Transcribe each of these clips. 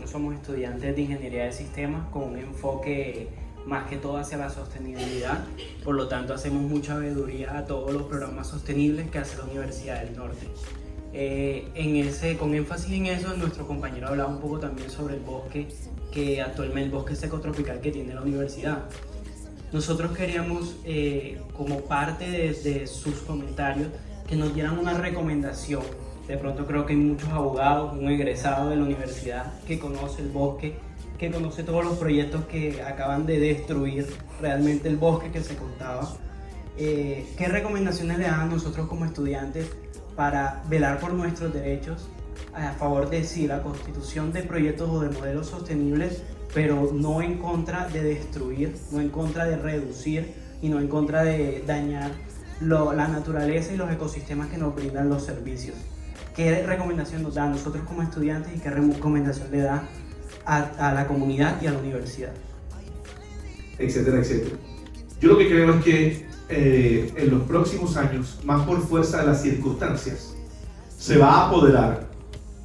nosotros somos estudiantes de Ingeniería de Sistemas con un enfoque más que todo hacia la sostenibilidad. Por lo tanto, hacemos mucha veeduría a todos los programas sostenibles que hace la Universidad del Norte. Con énfasis en eso, nuestro compañero hablaba un poco también sobre el bosque, que actualmente el bosque secotropical que tiene la universidad. Nosotros queríamos, como parte de sus comentarios, que nos dieran una recomendación. De pronto creo que hay muchos abogados, un egresado de la universidad que conoce el bosque, que conoce todos los proyectos que acaban de destruir realmente el bosque que se contaba. ¿Qué recomendaciones le dan a nosotros como estudiantes para velar por nuestros derechos a favor de sí, la constitución de proyectos o de modelos sostenibles, pero no en contra de destruir, no en contra de reducir y no en contra de dañar la naturaleza y los ecosistemas que nos brindan los servicios? ¿Qué recomendación nos da a nosotros como estudiantes y qué recomendación le da a la comunidad y a la universidad? Etcétera, etcétera. Yo lo que creo es que en los próximos años, más por fuerza de las circunstancias, se va a apoderar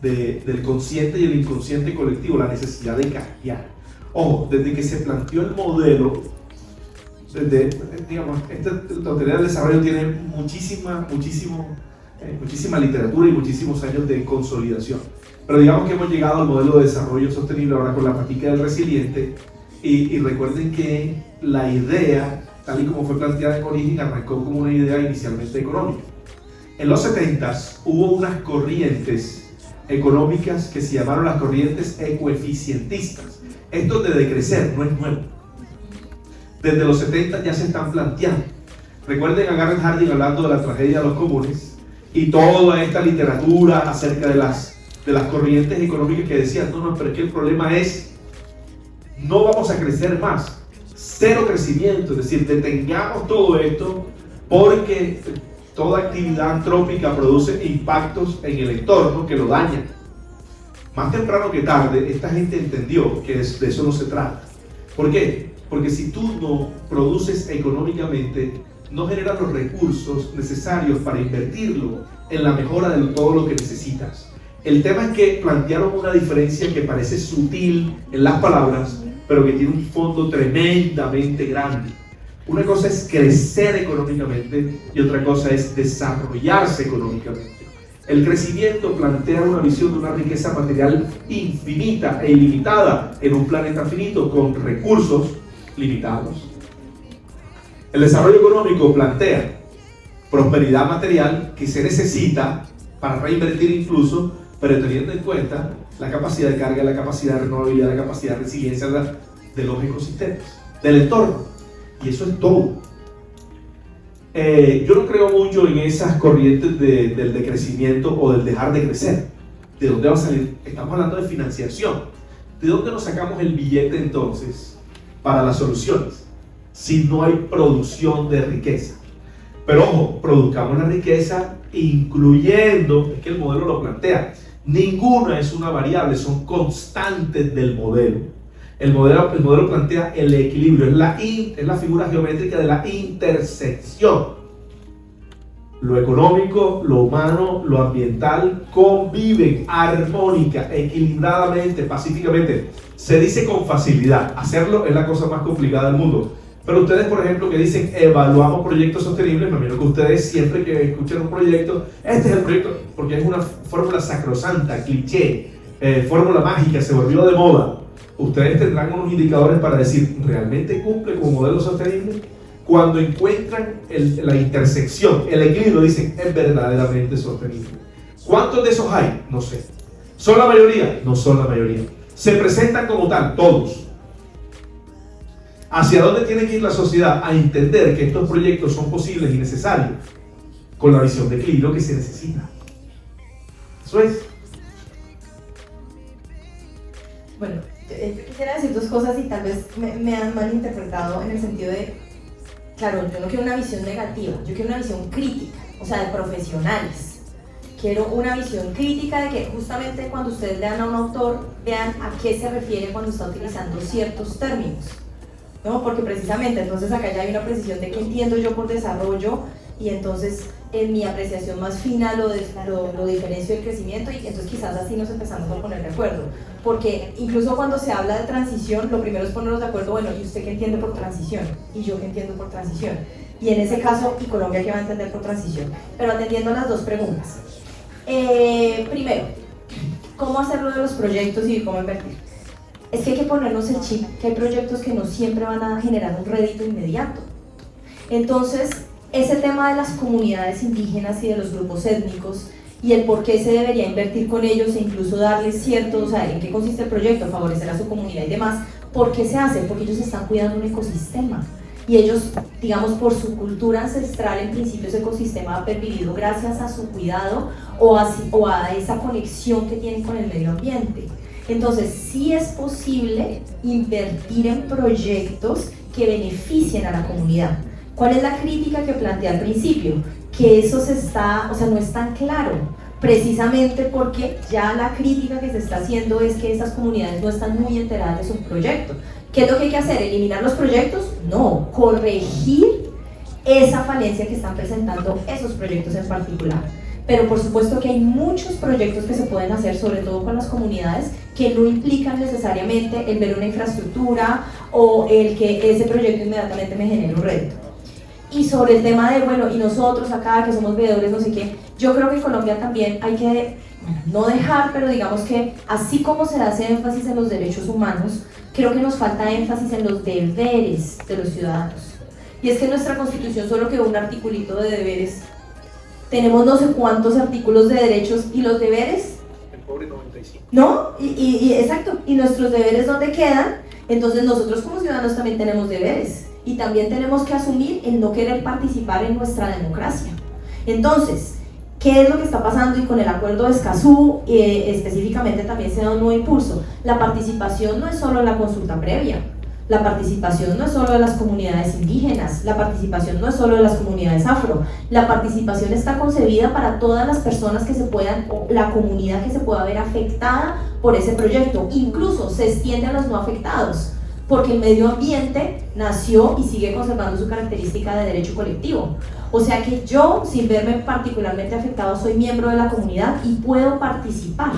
del consciente y el inconsciente colectivo la necesidad de cambiar. Ojo, desde que se planteó el modelo, digamos, la teoría del desarrollo tiene muchísima literatura y muchísimos años de consolidación. Pero digamos que hemos llegado al modelo de desarrollo sostenible ahora con la práctica del resiliente y recuerden que la idea, tal y como fue planteada en origen, arrancó como una idea inicialmente económica. En los 70s hubo unas corrientes económicas que se llamaron las corrientes ecoeficientistas. Esto de decrecer no es nuevo. Desde los 70 ya se están planteando. Recuerden a Garrett Hardin hablando de la tragedia de los comunes y toda esta literatura acerca de las corrientes económicas que decían, no, pero es que el problema es, no vamos a crecer más, cero crecimiento, es decir, detengamos todo esto porque toda actividad antrópica produce impactos en el entorno que lo dañan. Más temprano que tarde, esta gente entendió que de eso no se trata. ¿Por qué? Porque si tú no produces económicamente, no generas los recursos necesarios para invertirlo en la mejora de todo lo que necesitas. El tema es que plantearon una diferencia que parece sutil en las palabras, pero que tiene un fondo tremendamente grande. Una cosa es crecer económicamente y otra cosa es desarrollarse económicamente. El crecimiento plantea una visión de una riqueza material infinita e ilimitada en un planeta finito con recursos limitados. El desarrollo económico plantea prosperidad material que se necesita para reinvertir incluso, pero teniendo en cuenta la capacidad de carga, la capacidad de renovabilidad, la capacidad de resiliencia de los ecosistemas, del entorno. Y eso es todo. Yo no creo mucho en esas corrientes del decrecimiento o del dejar de crecer. ¿De dónde va a salir? Estamos hablando de financiación. ¿De dónde nos sacamos el billete entonces para las soluciones? Si no hay producción de riqueza. Pero ojo, produzcamos la riqueza incluyendo, es que el modelo lo plantea, ninguna es una variable, son constantes del modelo. El modelo plantea el equilibrio, es la figura geométrica de la intersección. Lo económico, lo humano, lo ambiental conviven armónica, equilibradamente, pacíficamente. Se dice con facilidad, hacerlo es la cosa más complicada del mundo. Pero ustedes, por ejemplo, que dicen evaluamos proyectos sostenibles, me imagino que ustedes siempre que escuchan un proyecto, este es el proyecto, porque es una fórmula sacrosanta, cliché, fórmula mágica, se volvió de moda. Ustedes tendrán unos indicadores para decir, ¿realmente cumple como modelo sostenible? Cuando encuentran la intersección, el equilibrio, dicen, es verdaderamente sostenible. ¿Cuántos de esos hay? No sé. ¿Son la mayoría? No son la mayoría. ¿Se presentan como tal? Todos. ¿Hacia dónde tiene que ir la sociedad? A entender que estos proyectos son posibles y necesarios con la visión de equilibrio que se necesita. Eso es. Bueno, yo quisiera decir dos cosas y tal vez me han malinterpretado en el sentido de, claro, yo no quiero una visión negativa, yo quiero una visión crítica, o sea, de profesionales. Quiero una visión crítica de que justamente cuando ustedes lean a un autor, vean a qué se refiere cuando está utilizando ciertos términos, ¿no? Porque precisamente entonces acá ya hay una precisión de qué entiendo yo por desarrollo y entonces en mi apreciación más fina lo diferencio del crecimiento, y entonces quizás así nos empezamos a poner de acuerdo, porque incluso cuando se habla de transición, lo primero es ponernos de acuerdo, bueno, ¿y usted qué entiende por transición? ¿Y yo qué entiendo por transición? Y en ese caso, ¿y Colombia qué va a entender por transición? Pero atendiendo a las dos preguntas. Primero, ¿cómo hacerlo de los proyectos y cómo invertir? Es que hay que ponernos el chip que hay proyectos que no siempre van a generar un rédito inmediato. Entonces, ese tema de las comunidades indígenas y de los grupos étnicos y el por qué se debería invertir con ellos e incluso darles cierto, o sea, en qué consiste el proyecto, favorecer a su comunidad y demás, ¿por qué se hace? Porque ellos están cuidando un ecosistema y ellos, digamos, por su cultura ancestral, en principio ese ecosistema ha pervivido gracias a su cuidado o a esa conexión que tienen con el medio ambiente. Entonces, sí es posible invertir en proyectos que beneficien a la comunidad. ¿Cuál es la crítica que planteé al principio? Que eso no es tan claro, precisamente porque ya la crítica que se está haciendo es que esas comunidades no están muy enteradas de su proyecto. ¿Qué es lo que hay que hacer? ¿Eliminar los proyectos? No, corregir esa falencia que están presentando esos proyectos en particular. Pero por supuesto que hay muchos proyectos que se pueden hacer, sobre todo con las comunidades, que no implican necesariamente el ver una infraestructura o el que ese proyecto inmediatamente me genere un rédito. Y sobre el tema de, bueno, y nosotros acá que somos veedores, no sé qué, yo creo que en Colombia también hay que, bueno, no dejar, pero digamos que así como se hace énfasis en los derechos humanos, creo que nos falta énfasis en los deberes de los ciudadanos. Y es que nuestra Constitución solo quedó un articulito de deberes. Tenemos no sé cuántos artículos de derechos, y los deberes, el pobre 95. ¿no? Exacto, y nuestros deberes ¿dónde quedan? Entonces nosotros como ciudadanos también tenemos deberes, y también tenemos que asumir el no querer participar en nuestra democracia. Entonces, ¿qué es lo que está pasando? Y con el acuerdo de Escazú específicamente también se da un nuevo impulso. La participación no es solo la consulta previa, la participación no es solo de las comunidades indígenas, la participación no es solo de las comunidades afro, la participación está concebida para todas las personas que se puedan, o la comunidad que se pueda ver afectada por ese proyecto, incluso se extiende a los no afectados, porque el medio ambiente nació y sigue conservando su característica de derecho colectivo. O sea que yo, sin verme particularmente afectado, soy miembro de la comunidad y puedo participar.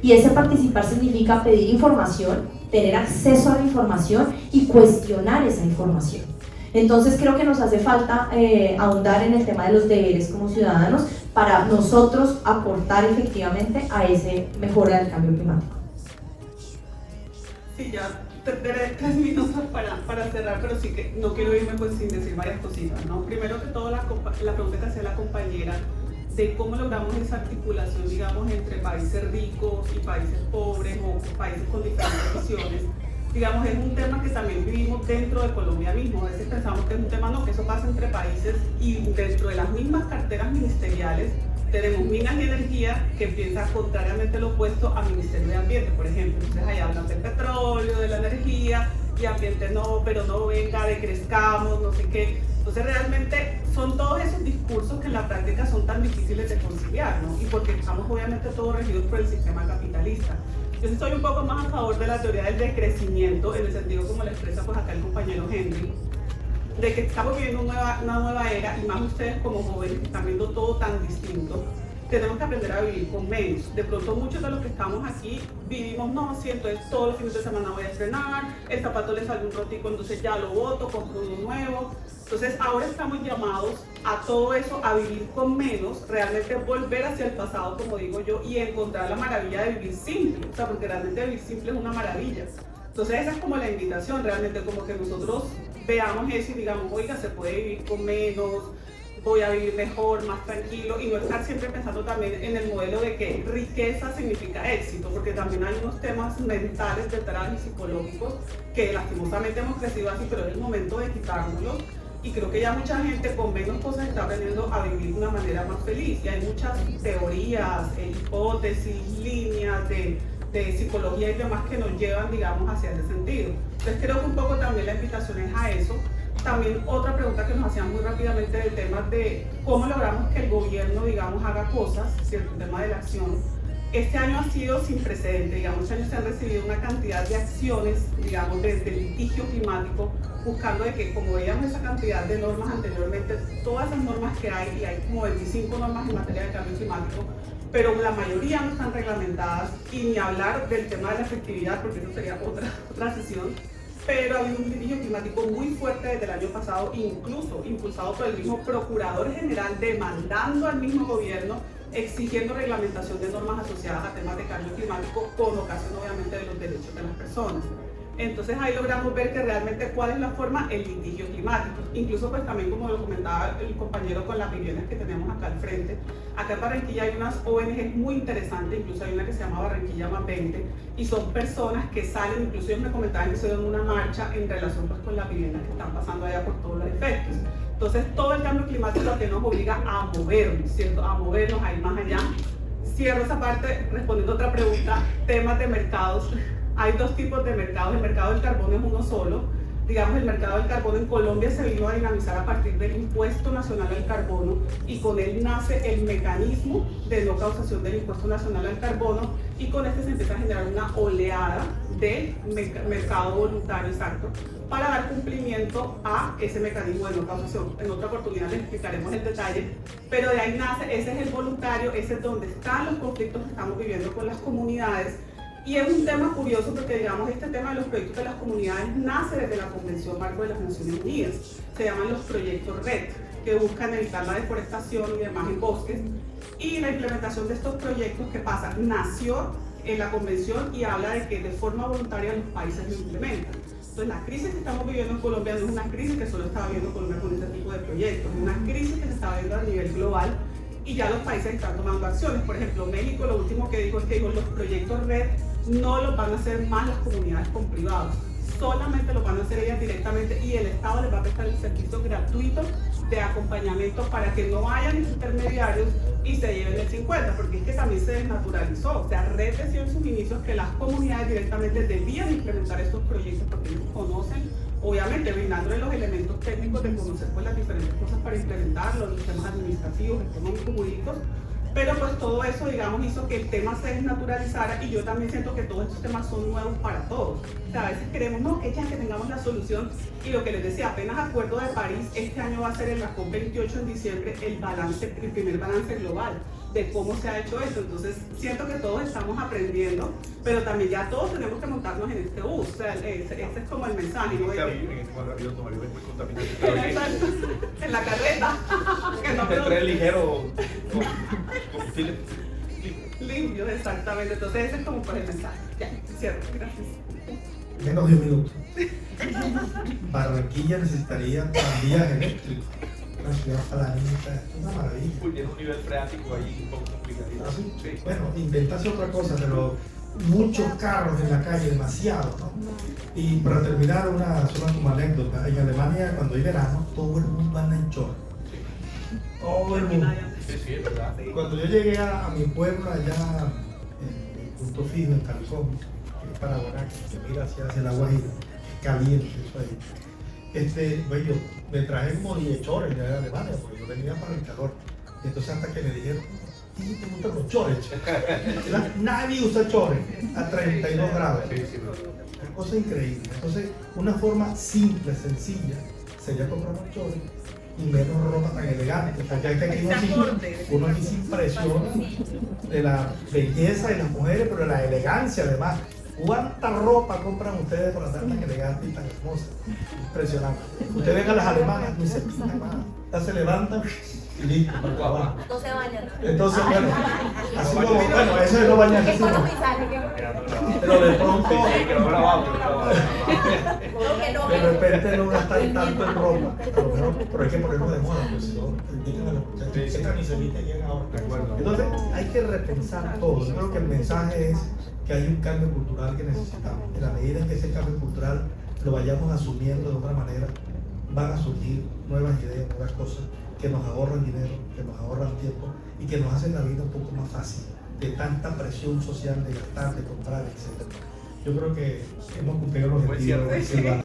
Y ese participar significa pedir información, tener acceso a la información y cuestionar esa información. Entonces creo que nos hace falta ahondar en el tema de los deberes como ciudadanos para nosotros aportar efectivamente a ese mejora del cambio climático. Sí, ya tendré 3 minutos para cerrar, pero sí que no quiero irme pues sin decir varias cositas, ¿no? Primero que todo, la pregunta que hacía la compañera de cómo logramos esa articulación, digamos, entre países ricos y países pobres o países con diferentes visiones. Digamos, es un tema que también vivimos dentro de Colombia mismo. A veces pensamos que es un tema, no, que eso pasa entre países, y dentro de las mismas carteras ministeriales tenemos minas y energía que piensa contrariamente lo opuesto a Ministerio de Ambiente, por ejemplo. Entonces allá hablan del petróleo, de la energía, y ambiente no, pero no venga, decrezcamos, no sé qué. Entonces realmente son todos esos discursos que en la práctica son tan difíciles de conciliar, ¿no? Y porque estamos obviamente todos regidos por el sistema capitalista. Yo sí estoy un poco más a favor de la teoría del decrecimiento, en el sentido como lo expresa pues acá el compañero Henry, de que estamos viviendo una nueva era, y más ustedes como jóvenes que están viendo todo tan distinto, tenemos que aprender a vivir con menos. De pronto muchos de los que estamos aquí vivimos, no, sí, entonces todos los fines de semana voy a estrenar, el zapato le sale un rotico, entonces ya lo boto, compro uno nuevo. Entonces ahora estamos llamados a todo eso, a vivir con menos, realmente volver hacia el pasado, como digo yo, y encontrar la maravilla de vivir simple, o sea, porque realmente vivir simple es una maravilla. Entonces esa es como la invitación, realmente, como que nosotros veamos eso y digamos, oiga, se puede vivir con menos, voy a vivir mejor, más tranquilo, y no estar siempre pensando también en el modelo de que riqueza significa éxito, porque también hay unos temas mentales detrás y psicológicos que lastimosamente hemos crecido así, pero es el momento de quitárnoslos, y creo que ya mucha gente con menos cosas está aprendiendo a vivir de una manera más feliz, y hay muchas teorías, hipótesis, líneas de psicología y demás que nos llevan, digamos, hacia ese sentido. Entonces creo que un poco también la invitación es a eso. También otra pregunta que nos hacían muy rápidamente del tema de cómo logramos que el gobierno, digamos, haga cosas, ¿cierto? El tema de la acción. Este año ha sido sin precedente, digamos, este año se han recibido una cantidad de acciones, digamos, de litigio climático, buscando de que, como veíamos esa cantidad de normas anteriormente, todas esas normas que hay, y hay como 25 normas en materia de cambio climático, pero la mayoría no están reglamentadas, y ni hablar del tema de la efectividad, porque eso sería otra sesión, pero ha habido un litigio climático muy fuerte desde el año pasado, incluso impulsado por el mismo Procurador General, demandando al mismo gobierno, exigiendo reglamentación de normas asociadas a temas de cambio climático, con ocasión obviamente de los derechos de las personas. Entonces ahí logramos ver que realmente cuál es la forma, el litigio climático. Incluso pues también, como lo comentaba el compañero con las viviendas que tenemos acá al frente, acá en Barranquilla hay unas ONGs muy interesantes, incluso hay una que se llama Barranquilla Más 20, y son personas que salen, incluso ellos me comentaban que hicieron una marcha en relación pues con las viviendas que están pasando allá por todos los efectos. Entonces todo el cambio climático lo que nos obliga a movernos, ¿cierto? A movernos, a ir más allá. Cierro esa parte respondiendo a otra pregunta, temas de mercados. Hay dos tipos de mercados, el mercado del carbono es uno solo. Digamos, el mercado del carbono en Colombia se vino a dinamizar a partir del impuesto nacional al carbono, y con él nace el mecanismo de no causación del impuesto nacional al carbono, y con este se empieza a generar una oleada de mercado voluntario, exacto, para dar cumplimiento a ese mecanismo de no causación. En otra oportunidad les explicaremos el detalle, pero de ahí nace, ese es el voluntario, ese es donde están los conflictos que estamos viviendo con las comunidades. Y es un tema curioso porque, digamos, este tema de los proyectos de las comunidades nace desde la Convención Marco de las Naciones Unidas. Se llaman los proyectos RED, que buscan evitar la deforestación y demás en bosques. Y la implementación de estos proyectos, ¿qué pasa? Nació en la Convención y habla de que de forma voluntaria los países lo implementan. Entonces, la crisis que estamos viviendo en Colombia no es una crisis que solo estaba viviendo Colombia con este tipo de proyectos, es una crisis que se está viendo a nivel global, y ya los países están tomando acciones. Por ejemplo, México lo último que dijo es que los proyectos RED no los van a hacer más las comunidades con privados, solamente lo van a hacer ellas directamente, y el Estado les va a prestar el servicio gratuito de acompañamiento para que no hayan intermediarios y se lleven el 50%, porque es que también se desnaturalizó. O sea, RED decía en sus inicios que las comunidades directamente debían implementar estos proyectos porque ellos conocen, obviamente brindándole los elementos técnicos de conocer pues las diferentes cosas para implementarlos, los temas administrativos, económicos, jurídicos. Pero pues todo eso, digamos, hizo que el tema se desnaturalizara, y yo también siento que todos estos temas son nuevos para todos. O sea, a veces queremos, no, que ya que tengamos la solución, y lo que les decía, apenas Acuerdo de París, este año va a ser en la COP28 en diciembre el primer balance global de cómo se ha hecho esto. Entonces siento que todos estamos aprendiendo, pero también ya todos tenemos que montarnos en este bus. O sea, ese es como el mensaje, ¿no? Exacto, en la carreta. Que no te trae ligero combustible limpio, exactamente. Entonces ese es como por el mensaje. Ya, cierto, gracias. Menos de 10 minutos. Barranquilla necesitaría tranvías eléctricos. Una ciudad planita, una maravilla. Uy, tiene un nivel freático ahí un poco complicadito. ¿Ah, sí? Sí. Bueno, inventarse otra cosa, pero muchos carros en la calle, demasiado, ¿no? Y para terminar, solo como anécdota, en Alemania cuando hay verano, todo el mundo anda en short. Todo el mundo. Sí, sí, es verdad. Cuando yo llegué a mi pueblo allá, en Punto Fijo, en Calcón, que es para Guanaca, que mira hacia la Guajira, es caliente eso ahí. Bueno, me traje como 10 chores de Alemania, porque yo venía para el calor. Y entonces hasta que me dijeron, ¿y te gustan los chores? Nadie usa chores a 32 grados. Sí, sí, Una cosa increíble. Entonces, una forma simple, sencilla, sería comprar los chores y menos ropa tan elegante. Porque aquí uno aquí se impresiona de la belleza de las mujeres, pero de la elegancia además. ¿Cuánta ropa compran ustedes para estar tan elegante y tan hermosa? Impresionante. Ustedes ven a las alemanas, ni se pintan más. Ya se levantan y listo, para abajo. No se bañan. Entonces, bueno, así como, bueno, eso de no bañarse. Pero de pronto, de repente no gastar tanto en ropa. A lo mejor, pero hay que ponerlo de moda, pues si no, indican a los muchachos, esa camisetita llega ahora. Entonces, hay que repensar todo. Yo creo que el mensaje es que hay un cambio cultural que necesitamos. En la medida en que ese cambio cultural lo vayamos asumiendo de otra manera, van a surgir nuevas ideas, nuevas cosas que nos ahorran dinero, que nos ahorran tiempo y que nos hacen la vida un poco más fácil de tanta presión social de gastar, de comprar, etc. Yo creo que hemos cumplido los objetivos.